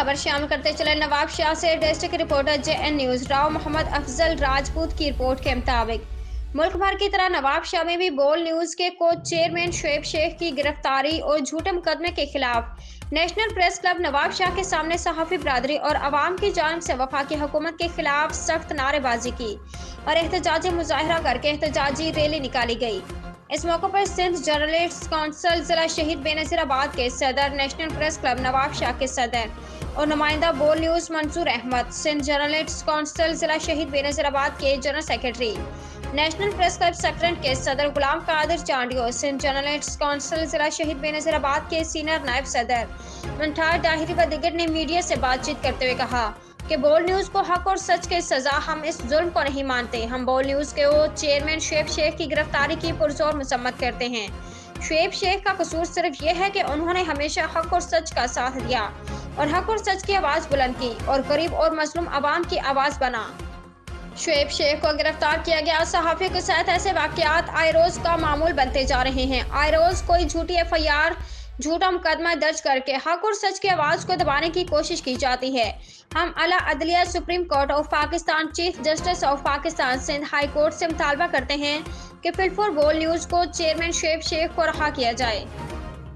खबर शामिल करते चले नवाब शाह से district reporter JN news Rao Mohammad Afzal Rajput की रिपोर्ट के मुताबिक मुल्क भर की तरह नवाब शाह में भी बोल न्यूज के कोच चेयरमैन शुएब शेख की गिरफ्तारी और झूठे मुकदमे के खिलाफ national press club Nawabshah के सामने सहाफी बरादरी और अवाम की जानिब से वफाकी हुकूमत के खिलाफ सख्त नारेबाजी की और एहतजाजी मुजाहरा करके एहतजाजी रैली निकाली गई। इस मौके पर सिंध जर्नलिस्ट काउंसिल जिला शहीद बेनज़ीराबाद के सदर, national press club Nawabshah के सदर और नुमाइंदा Bol news Mansoor Ahmed, Sindh journalist council जिला शहीद बेनज़ीराबाद के general secretary, national press club secretary के सदर गुलाम कादिर चांडियो, सिंध जर्नलिस्ट काउंसिल जिला शहीद बेनज़ीराबाद के सीनियर नायब सदर मंठार दाहिरी व दिगर ने मीडिया से बातचीत करते हुए कहा कि बोल न्यूज को हक और सच के सजा, हम इस जुल्म को नहीं मानते। हम बोल न्यूज के चेयरमैन शुएब शेख की गिरफ्तारी की पुरजोर मजम्मत करते हैं। शुएब शेख का कसूर सिर्फ ये है कि उन्होंने हमेशा हक और सच का साथ दिया और हक और सच की आवाज बुलंद की और गरीब और मजलूम आवाम की आवाज बना। शुएब शेख को गिरफ्तार किया गया। सहाफियों के साथ ऐसे वाकयात आए रोज का मामूल बनते जा रहे हैं। आए रोज कोई झूठी FIR, झूठा मुकदमा दर्ज करके हक और सच की आवाज को दबाने की कोशिश की जाती है। हम आला अदलिया, supreme court of Pakistan, chief justice of Pakistan, Sindh high court से मुतालबा करते हैं कि फिलफोर बोल न्यूज को चेयरमैन शुएब शेख को रहा किया जाए।